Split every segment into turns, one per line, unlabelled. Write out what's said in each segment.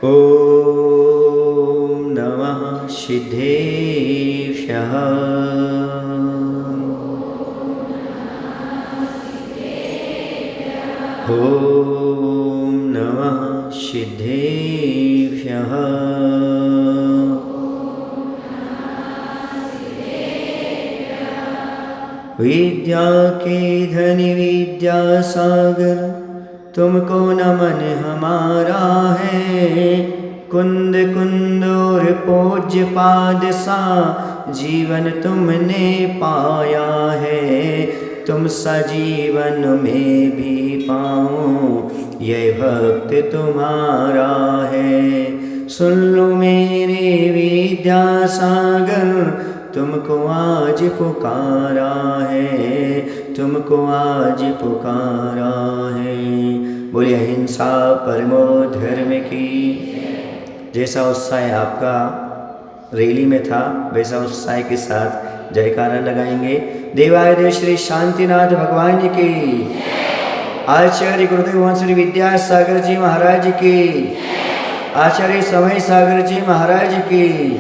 ॐ नमः सिद्धेभ्यः। ॐ नमः सिद्धेभ्यः। विद्या के धनी विद्यासागर, तुमको नमन हमारा है। कुंद कुंद और पूज्य पाद सा जीवन तुमने पाया है। तुम सजीवन में भी पाओ ये भक्त तुम्हारा है। सुन लो मेरे विद्यासागर, तुमको आज पुकारा है, तुमको आज पुकारा है। बोलिए अहिंसा परमो धर्म की। जैसा उत्साह आपका रैली में था वैसा उत्साह के साथ जयकारा लगाएंगे। देवाय श्री शांतिनाथ भगवान की, आचार्य गुरुदेव वंश श्री विद्यासागर जी महाराज की, आचार्य समय सागर जी महाराज की।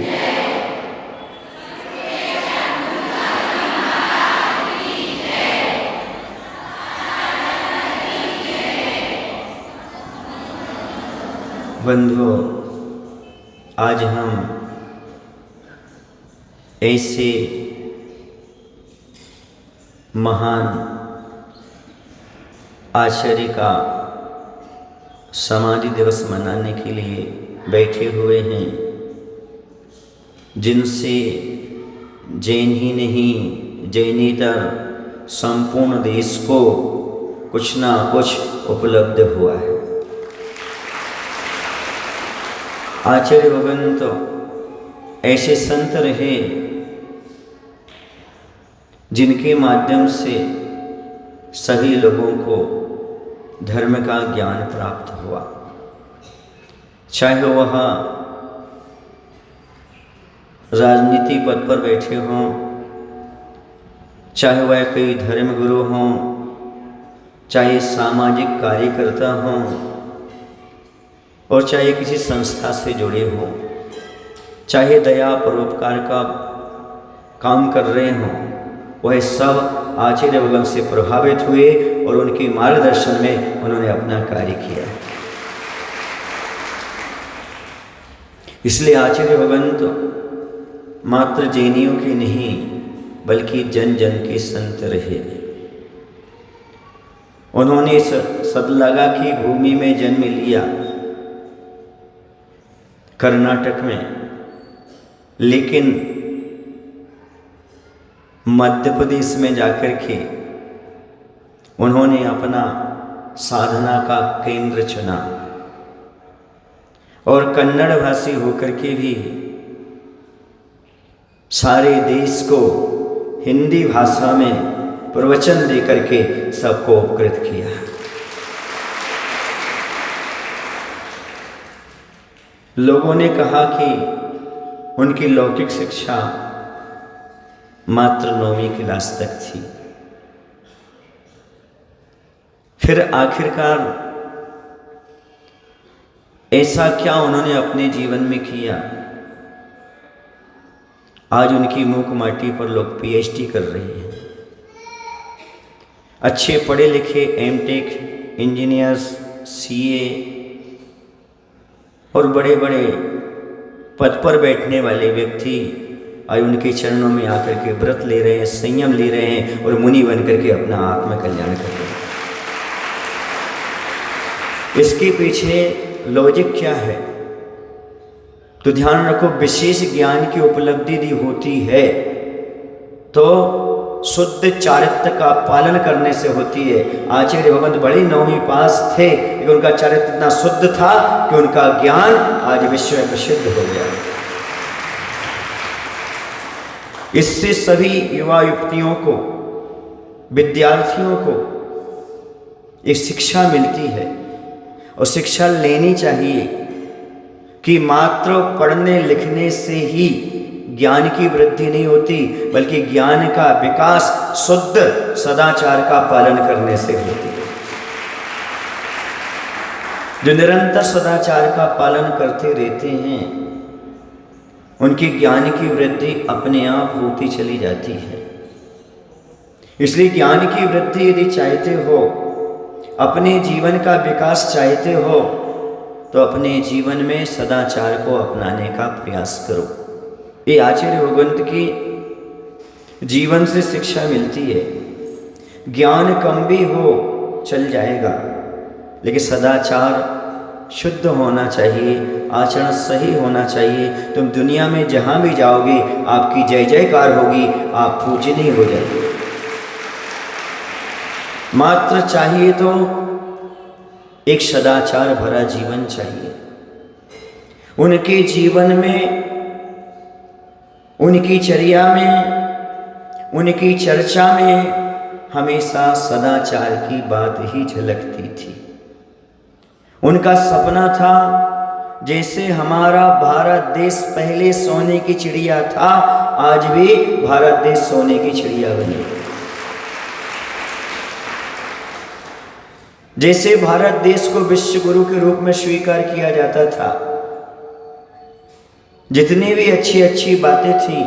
बंधुओं, आज हम ऐसे महान आचार्य का समाधि दिवस मनाने के लिए बैठे हुए हैं, जिनसे जैन ही नहीं जैनेतर संपूर्ण देश को कुछ ना कुछ उपलब्ध हुआ है। आचार्य भगवान तो ऐसे संत रहे जिनके माध्यम से सभी लोगों को धर्म का ज्ञान प्राप्त हुआ। चाहे वह राजनीति पद पर बैठे हों, चाहे वह कोई धर्मगुरु हों, चाहे सामाजिक कार्यकर्ता हों और चाहे किसी संस्था से जुड़े हों, चाहे दया परोपकार का काम कर रहे हों, वह सब आचार्य भगवान से प्रभावित हुए और उनके मार्गदर्शन में उन्होंने अपना कार्य किया। इसलिए आचार्य भगवान तो मात्र जैनियों के नहीं बल्कि जन जन के संत रहे। उन्होंने सतलगा की भूमि में जन्म लिया, कर्नाटक में, लेकिन मध्य प्रदेश में जाकर के उन्होंने अपना साधना का केंद्र चुना और कन्नड़ भाषी होकर के भी सारे देश को हिंदी भाषा में प्रवचन देकर के सबको उपकृत किया। लोगों ने कहा कि उनकी लौकिक शिक्षा मात्र 9वीं क्लास तक थी। फिर आखिरकार ऐसा क्या उन्होंने अपने जीवन में किया, आज उनकी मूक माटी पर लोग पीएचडी कर रहे हैं। अच्छे पढ़े लिखे एमटेक इंजीनियर्स, सीए और बड़े बड़े पद पर बैठने वाले व्यक्ति आज उनके चरणों में आकर के व्रत ले रहे हैं, संयम ले रहे हैं और मुनि बन करके अपना आत्म कल्याण कर रहे हैं। इसके पीछे लॉजिक क्या है? तो ध्यान रखो, विशेष ज्ञान की उपलब्धि यदि होती है तो शुद्ध चारित्र का पालन करने से होती है। आचार्य भगवंत बड़े 9वीं पास थे, लेकिन उनका चारित्र इतना शुद्ध था कि उनका ज्ञान आज विश्व में प्रसिद्ध हो गया। इससे सभी युवा युवतियों को, विद्यार्थियों को एक शिक्षा मिलती है और शिक्षा लेनी चाहिए कि मात्र पढ़ने लिखने से ही ज्ञान की वृद्धि नहीं होती, बल्कि ज्ञान का विकास शुद्ध सदाचार का पालन करने से होती है। जो निरंतर सदाचार का पालन करते रहते हैं, उनके ज्ञान की वृद्धि अपने आप होती चली जाती है। इसलिए ज्ञान की वृद्धि यदि चाहते हो, अपने जीवन का विकास चाहते हो, तो अपने जीवन में सदाचार को अपनाने का प्रयास करो। ये आचार्य भगवंत की जीवन से शिक्षा मिलती है। ज्ञान कम भी हो चल जाएगा, लेकिन सदाचार शुद्ध होना चाहिए, आचरण सही होना चाहिए। तुम दुनिया में जहाँ भी जाओगे आपकी जय जयकार होगी, आप पूजनीय हो जाएंगे। मात्र चाहिए तो एक सदाचार भरा जीवन चाहिए। उनके जीवन में, उनकी चर्या में, उनकी चर्चा में हमेशा सदाचार की बात ही झलकती थी। उनका सपना था जैसे हमारा भारत देश पहले सोने की चिड़िया था, आज भी भारत देश सोने की चिड़िया बनी। जैसे भारत देश को विश्व गुरु के रूप में स्वीकार किया जाता था, जितनी भी अच्छी अच्छी बातें थी,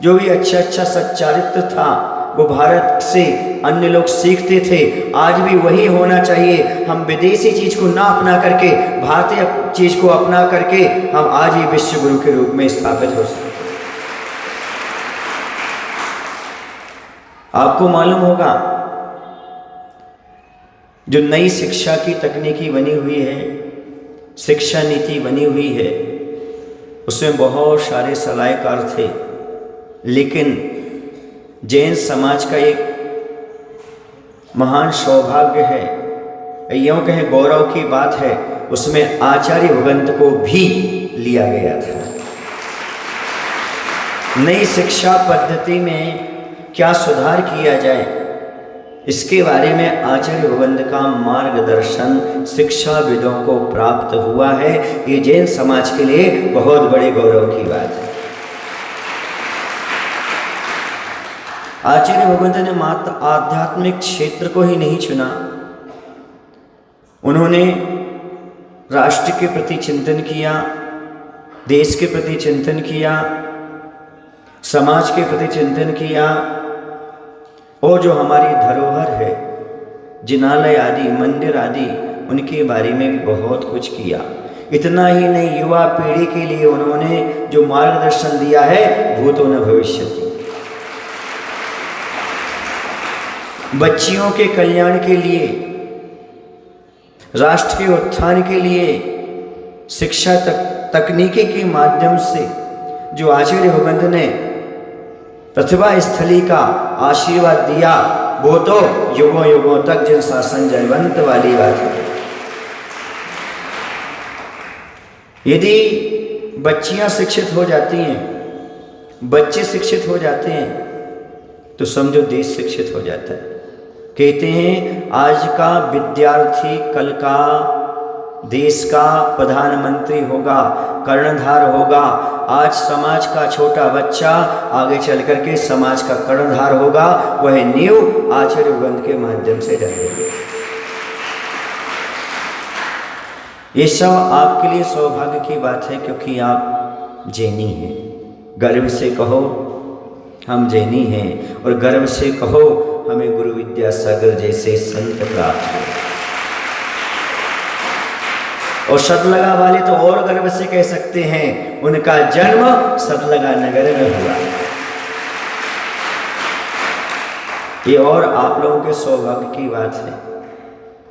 जो भी अच्छा अच्छा सच्चारित्र था, वो भारत से अन्य लोग सीखते थे। आज भी वही होना चाहिए। हम विदेशी चीज को ना अपना करके, भारतीय चीज को अपना करके हम आज ही विश्व गुरु के रूप में स्थापित हो सकते। आपको मालूम होगा, जो नई शिक्षा की तकनीकी बनी हुई है, शिक्षा नीति बनी हुई है, उसमें बहुत सारे सलाहकार थे, लेकिन जैन समाज का एक महान सौभाग्य है, यूँ कहें गौरव की बात है, उसमें आचार्य भगवंत को भी लिया गया था। नई शिक्षा पद्धति में क्या सुधार किया जाए, इसके बारे में आचार्य भगवंत का मार्गदर्शन शिक्षाविदों को प्राप्त हुआ है। ये जैन समाज के लिए बहुत बड़े गौरव की बात है। आचार्य भगवंत ने मात्र आध्यात्मिक क्षेत्र को ही नहीं चुना, उन्होंने राष्ट्र के प्रति चिंतन किया, देश के प्रति चिंतन किया, समाज के प्रति चिंतन किया, और जो हमारी धरोहर है, जिनालय आदि, मंदिर आदि, उनके बारे में भी बहुत कुछ किया। इतना ही नहीं, युवा पीढ़ी के लिए उन्होंने जो मार्गदर्शन दिया है, भूतो न भविष्यति। बच्चियों के कल्याण के लिए, राष्ट्र के उत्थान के लिए शिक्षा तकनीकी के माध्यम से जो आचार्य भगवंत ने प्रतिभा स्थली का आशीर्वाद दिया, वो तो युगों युगों तक जिन शासन जयवंत वाली बात है। यदि बच्चियां शिक्षित हो जाती हैं, बच्चे शिक्षित हो जाते हैं, तो समझो देश शिक्षित हो जाता है। कहते हैं आज का विद्यार्थी कल का देश का प्रधानमंत्री होगा, कर्णधार होगा। आज समाज का छोटा बच्चा आगे चल करके समाज का कर्णधार होगा। वह नींव आचार्य भगवंत के माध्यम से डालेंगे। ये सब आपके लिए सौभाग्य की बात है, क्योंकि आप जैनी हैं। गर्व से कहो हम जैनी हैं, और गर्व से कहो हमें गुरु विद्यासागर जैसे संत प्राप्त हुए। और सतलगा वाले तो और गर्व से कह सकते हैं, उनका जन्म सतलगा नगर में हुआ। ये और आप लोगों के सौभाग्य की बात है।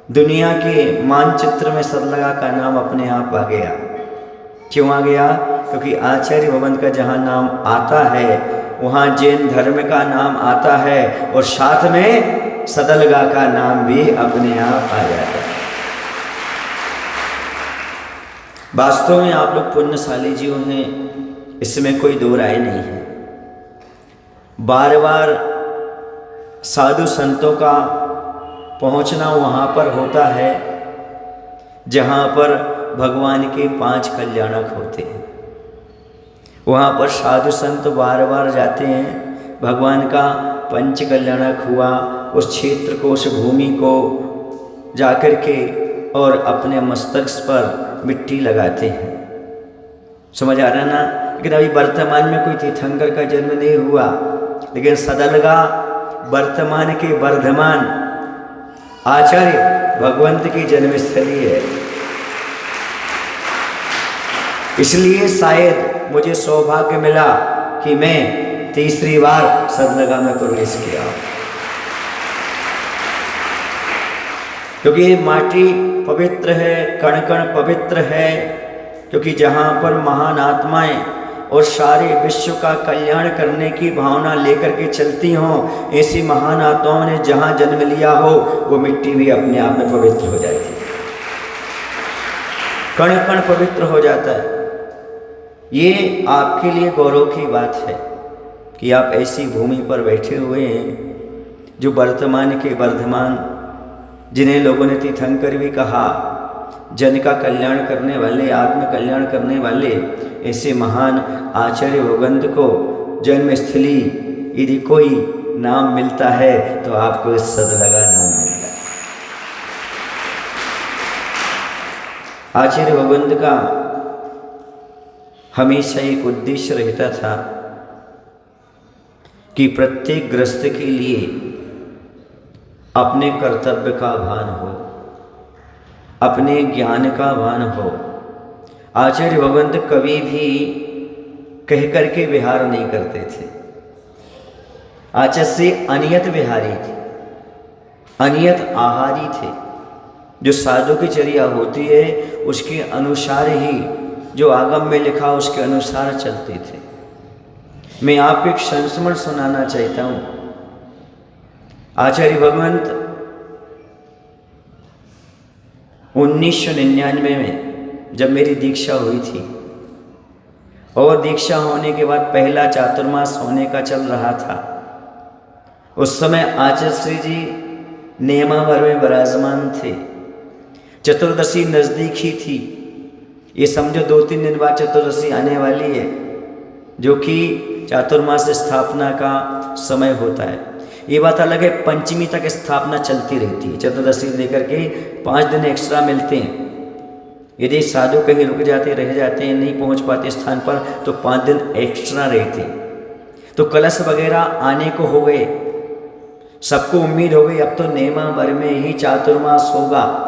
दुनिया के मानचित्र में सतलगा का नाम अपने आप आ गया। क्यों आ गया? क्योंकि आचार्य भगवंत का जहाँ नाम आता है, वहाँ जैन धर्म का नाम आता है, और साथ में सतलगा का नाम भी अपने आप आ जाता है। वास्तव में आप लोग पुण्यशाली जीव हैं, इसमें कोई दो राय नहीं है। बार बार साधु संतों का पहुंचना वहाँ पर होता है जहाँ पर भगवान के 5 कल्याणक होते हैं। वहाँ पर साधु संत बार बार जाते हैं। भगवान का 5 कल्याणक हुआ, उस क्षेत्र को, उस भूमि को जाकर के और अपने मस्तक पर मिट्टी लगाते हैं। समझ आ रहा ना? लेकिन अभी वर्तमान में कोई तीर्थंकर का जन्म नहीं हुआ, लेकिन सदलगा वर्तमान के वर्धमान आचार्य भगवंत की जन्मस्थली है। इसलिए शायद मुझे सौभाग्य मिला कि मैं तीसरी बार सदलगा में प्रवेश किया, क्योंकि ये माटी पवित्र है, कण कण पवित्र है। क्योंकि जहाँ पर महान आत्माएं और सारे विश्व का कल्याण करने की भावना लेकर के चलती हों, ऐसी महान आत्माओं ने जहाँ जन्म लिया हो वो मिट्टी भी अपने आप में पवित्र हो जाती है, कण कण पवित्र हो जाता है। ये आपके लिए गौरव की बात है कि आप ऐसी भूमि पर बैठे हुए हैं जो वर्तमान के वर्धमान, जिन्हें लोगों ने तीर्थंकर भी कहा, जन का कल्याण करने वाले, आत्म कल्याण करने वाले, ऐसे महान आचार्य भगवंत को जन्मस्थली यदि कोई नाम मिलता है तो आपको सदलगा नाम मिलता है। आचार्य भगवंत का हमेशा एक उद्देश्य रहता था कि प्रत्येक गृहस्थ के लिए अपने कर्तव्य का भान हो, अपने ज्ञान का भान हो। आचार्य भगवंत कभी भी कह करके विहार नहीं करते थे। आचार्य से अनियत विहारी थे, अनियत आहारी थे। जो साधु की चर्या होती है उसके अनुसार ही, जो आगम में लिखा उसके अनुसार चलते थे। मैं आपको एक संस्मरण सुनाना चाहता हूँ। आचार्य भगवंत 1999 में जब मेरी दीक्षा हुई थी और दीक्षा होने के बाद पहला चातुर्मास होने का चल रहा था, उस समय आचार्य श्री जी नेमावर में विराजमान थे। चतुर्दशी नज़दीक ही थी। ये समझो 2-3 दिन बाद चतुर्दशी आने वाली है, जो कि चातुर्मास स्थापना का समय होता है। ये बात अलग है, पंचमी तक स्थापना चलती रहती है। चतुर्दशी लेकर के 5 दिन एक्स्ट्रा मिलते हैं। यदि साधु कहीं रुक जाते, रह जाते हैं, नहीं पहुंच पाते स्थान पर, तो 5 दिन एक्स्ट्रा रहते। तो कलश वगैरह आने को हो गए, सबको उम्मीद हो गई अब तो नेमावर में ही चातुर्मास होगा।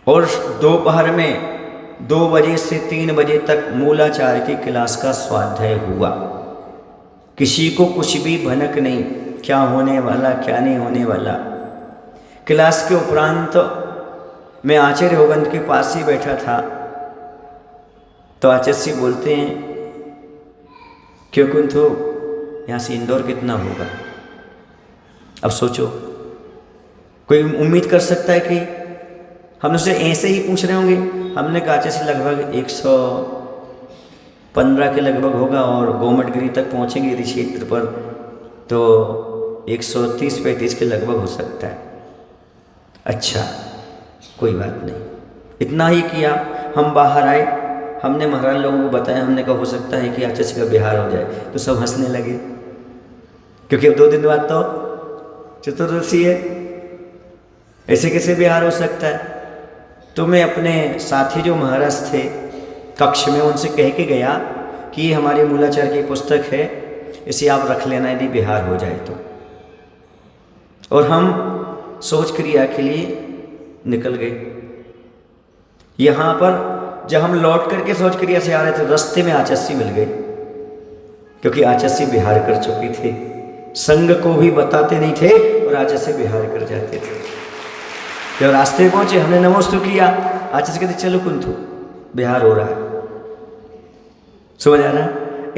और दोपहर में 2 बजे से 3 बजे तक मूलाचार्य की क्लास का स्वाध्याय हुआ। किसी को कुछ भी भनक नहीं, क्या होने वाला क्या नहीं होने वाला। क्लास के उपरांत मैं आचार्य भगवंत के पास ही बैठा था, तो आचार्य जी बोलते हैं, क्यों कुंथु यहाँ से इंदौर कितना होगा? अब सोचो, कोई उम्मीद कर सकता है कि हम उससे ऐसे ही पूछ रहे होंगे? हमने कहा आचार्य से लगभग 115 के लगभग होगा, और गोमटगिरी तक पहुँचेंगे यदि क्षेत्र पर तो 130-135 के लगभग हो सकता है। अच्छा, कोई बात नहीं। इतना ही किया। हम बाहर आए, हमने महाराज लोगों को बताया, हमने कहा हो सकता है कि आचार्य का बिहार हो जाए, तो सब हंसने लगे, क्योंकि अब 2 दिन बाद तो चतुर्दशी है, ऐसे कैसे बिहार हो सकता है। तो मैं अपने साथी जो महाराज थे कक्ष में, उनसे कह के गया कि ये हमारी मूलाचार्य की पुस्तक है, इसे आप रख लेना यदि बिहार हो जाए तो। और हम सोच क्रिया के लिए निकल गए। यहाँ पर जब हम लौट करके सोच क्रिया से आ रहे थे, रास्ते में आचार्य मिल गए, क्योंकि आचार्य बिहार कर चुके थे। संग को भी बताते नहीं थे और आचार्य बिहार कर जाते थे। जब रास्ते में पहुंचे, हमने नमोस्तु किया, आचार्य कहते चलो कुंथु बिहार हो रहा है। समझ आ रहा?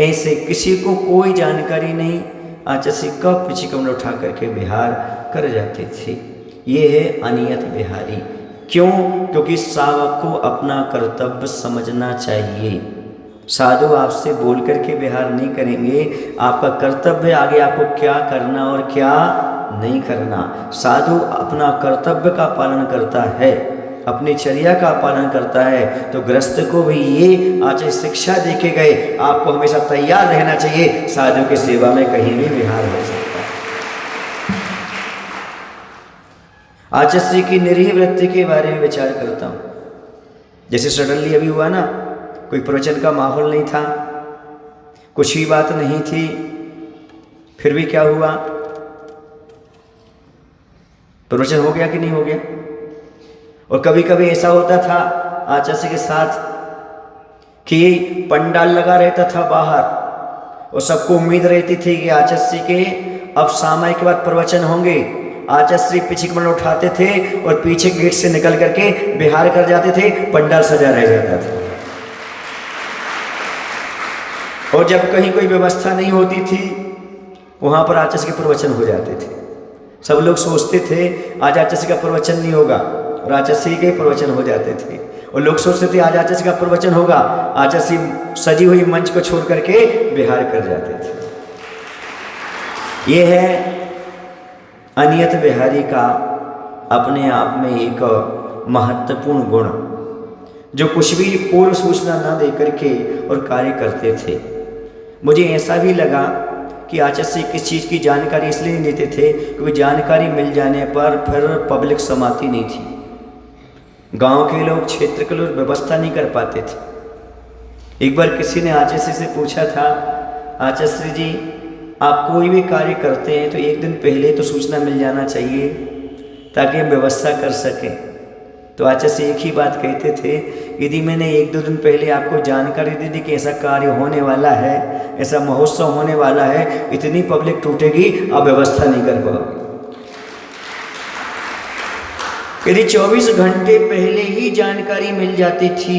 ऐसे किसी को कोई जानकारी नहीं, आचार्य कब पीछे कमर उठा करके बिहार कर जाते थे। ये है अनियत बिहारी। क्यों? क्योंकि सावक को अपना कर्तव्य समझना चाहिए। साधु आपसे बोल करके बिहार नहीं करेंगे, आपका कर्तव्य आगे आपको क्या करना और क्या नहीं करना। साधु अपना कर्तव्य का पालन करता है, अपनी चर्या का पालन करता है, तो गृहस्थ को भी ये आचार्य शिक्षा दे के गए, आपको हमेशा तैयार रहना चाहिए, साधु की सेवा में कहीं भी विहार हो सकता है। आचस्य की निरीह वृत्ति के बारे में विचार करता हूँ। जैसे सडनली अभी हुआ ना, कोई प्रवचन का माहौल नहीं था, कुछ ही बात नहीं थी, फिर भी क्या हुआ, प्रवचन हो गया कि नहीं हो गया। और कभी कभी ऐसा होता था आचार्य के साथ कि पंडाल लगा रहता था बाहर और सबको उम्मीद रहती थी कि आचार्य के अब सामायिक के बाद प्रवचन होंगे। आचार्य पीछे कमर उठाते थे और पीछे गेट से निकल करके बिहार कर जाते थे, पंडाल सजा रह जाता था। और जब कहीं कोई व्यवस्था नहीं होती थी वहां पर आचार्य के प्रवचन हो जाते थे। सब लोग सोचते थे आज आचार्य का प्रवचन नहीं होगा और आचार्य के प्रवचन हो जाते थे। और लोग सोचते थे आज आचार्य का प्रवचन होगा, आचार्य सजी हुई मंच को छोड़ करके बिहार कर जाते थे। ये है अनियत बिहारी का अपने आप में एक महत्वपूर्ण गुण, जो कुछ भी पूर्व सूचना न दे करके और कार्य करते थे। मुझे ऐसा भी लगा कि आचार्य किस चीज़ की जानकारी इसलिए नहीं देते थे क्योंकि जानकारी मिल जाने पर फिर पब्लिक समाती नहीं थी। गांव के लोग, क्षेत्र के लोग व्यवस्था नहीं कर पाते थे। एक बार किसी ने आचार्य से पूछा था, आचार्य जी आप कोई भी कार्य करते हैं तो एक दिन पहले तो सूचना मिल जाना चाहिए ताकि हम व्यवस्था कर सकें। तो आचार्य एक ही बात कहते थे, यदि मैंने एक दो दिन पहले आपको जानकारी दे दी कि ऐसा कार्य होने वाला है, ऐसा महोत्सव होने वाला है, इतनी पब्लिक टूटेगी, आप व्यवस्था नहीं कर पाओगे। यदि 24 घंटे पहले ही जानकारी मिल जाती थी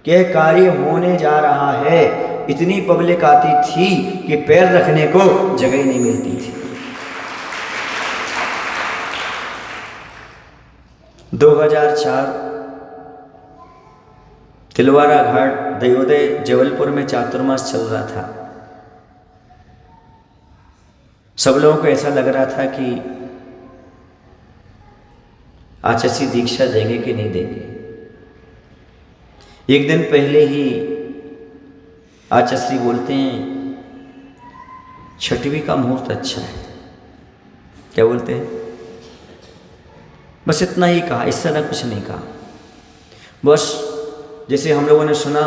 कि कार्य होने जा रहा है, इतनी पब्लिक आती थी कि पैर रखने को जगह ही नहीं मिलती थी। 2004 तिलवारा घाट दयोदय जबलपुर में चातुर्मास चल रहा था। सब लोगों को ऐसा लग रहा था कि आचार्य दीक्षा देंगे कि नहीं देंगे। एक दिन पहले ही आचार्य बोलते हैं छठवीं का मुहूर्त अच्छा है। क्या बोलते हैं? बस इतना ही कहा, इससे ना कुछ नहीं कहा। बस जैसे हम लोगों ने सुना,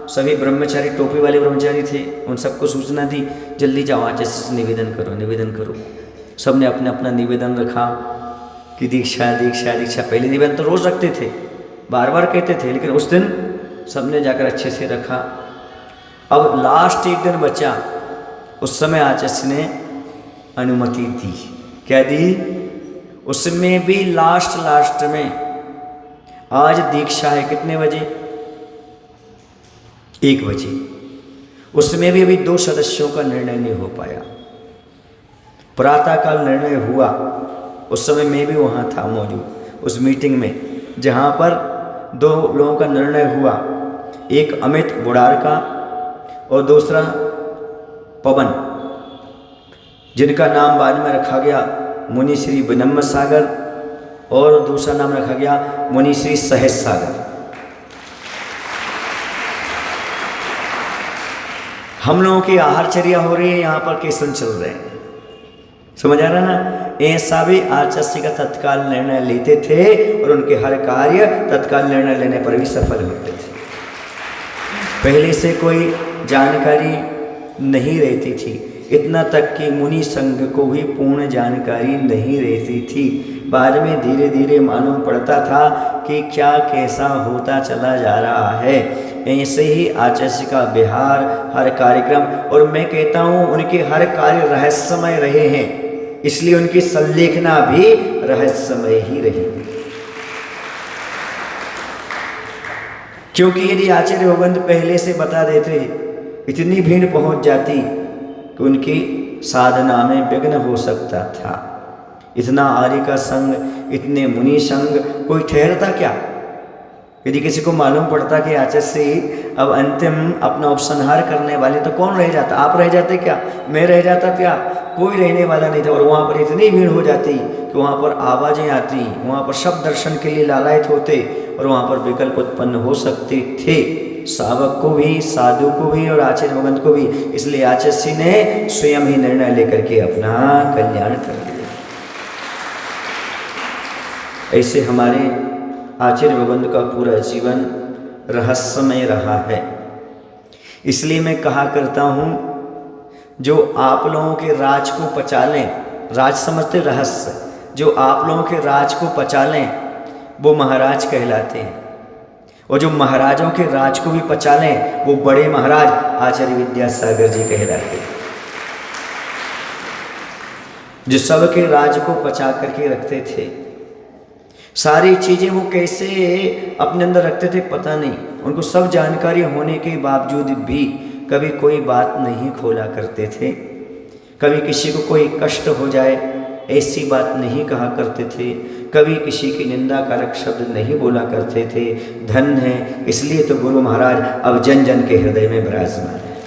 सभी ब्रह्मचारी, टोपी वाले ब्रह्मचारी थे, उन सबको सूचना दी जल्दी जाओ आचार्य से निवेदन करो, निवेदन करो। सबने अपने अपना निवेदन रखा कि दीक्षा दीक्षा दीक्षा। पहले निवेदन तो रोज रखते थे, बार बार कहते थे, लेकिन उस दिन सबने जाकर अच्छे से रखा। अब लास्ट एक दिन बचा, उस समय आचार्य ने अनुमति दी। क्या दी? उसमें भी लास्ट में आज दीक्षा है कितने बजे? 1 बजे। उसमें भी अभी 2 सदस्यों का निर्णय नहीं हो पाया। प्रातःकाल निर्णय हुआ, उस समय मैं भी वहाँ था मौजूद उस मीटिंग में, जहाँ पर 2 लोगों का निर्णय हुआ, एक अमित बुढ़ार का और दूसरा पवन, जिनका नाम बाद में रखा गया मुनि श्री विनम्र सागर और दूसरा नाम रखा गया मुनि श्री सहज सागर। हम लोगों की आहारचर्या हो रही है, यहाँ पर कीर्तन चल रहे हैं, समझ आ रहा ना। ऐसा भी आचार्य का तत्काल निर्णय लेते थे और उनके हर कार्य तत्काल निर्णय लेने पर भी सफल होते थे। पहले से कोई जानकारी नहीं रहती थी, इतना तक कि मुनि संघ को भी पूर्ण जानकारी नहीं रहती थी। बाद में धीरे धीरे मालूम पड़ता था कि क्या कैसा होता चला जा रहा है। ऐसे ही आचार्य का बिहार, हर कार्यक्रम, और मैं कहता हूँ उनके हर कार्य रहस्यमय रहे हैं, इसलिए उनकी संलेखना भी रहस्यमय ही रही। क्योंकि यदि आचार्य भगवंत पहले से बता देते, इतनी भीड़ पहुंच जाती कि उनकी साधना में विघ्न हो सकता था। इतना आर्य का संग, इतने मुनि संग, कोई ठहरता क्या? यदि किसी को मालूम पड़ता कि आचार्य से अब अंतिम अपना उपसंहार करने वाले, तो कौन रह जाता? आप रह जाते क्या? मैं रह जाता क्या? कोई रहने वाला नहीं था। और वहाँ पर इतनी भीड़ हो जाती कि वहाँ पर आवाज़ें आती, वहाँ पर सब दर्शन के लिए लालायित होते और वहाँ पर विकल्प उत्पन्न हो सकते थे, सावक को भी, साधु को भी और आचार्य भगवंत को भी। इसलिए आचार्य ने स्वयं ही निर्णय लेकर के अपना कल्याण कर लिया। ऐसे हमारे आचार्य भगवंत का पूरा जीवन रहस्यमय रहा है। इसलिए मैं कहा करता हूँ, जो आप लोगों के राज को पचा लें, राज समझते रहस्य, जो आप लोगों के राज को पचा लें वो महाराज कहलाते हैं, और जो महाराजों के राज को भी पचा लें वो बड़े महाराज आचार्य विद्यासागर जी कहलाते हैं। जो सबके राज को पचा करके रखते थे, सारी चीज़ें वो कैसे अपने अंदर रखते थे पता नहीं, उनको सब जानकारी होने के बावजूद भी कभी कोई बात नहीं खोला करते थे। कभी किसी को कोई कष्ट हो जाए ऐसी बात नहीं कहा करते थे, कभी किसी की निंदा कारक शब्द नहीं बोला करते थे। धन है, इसलिए तो गुरु महाराज अब जन जन के हृदय में विराजमान है।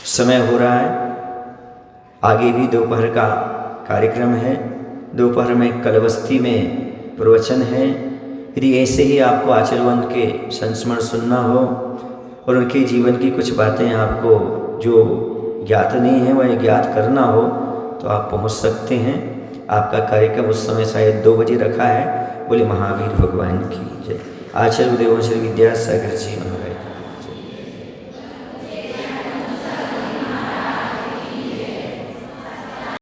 समय हो रहा है, आगे भी दोपहर का कार्यक्रम है। दोपहर में कलवस्ती में प्रवचन है। यदि ऐसे ही आपको आचार्यवंत के संस्मरण सुनना हो और उनके जीवन की कुछ बातें आपको जो ज्ञात नहीं है वह ज्ञात करना हो तो आप पहुंच सकते हैं। आपका कार्यक्रम उस समय शायद 2 बजे रखा है। बोले महावीर भगवान की जय। आचार्य देवों श्री विद्यासागर जी महाराज।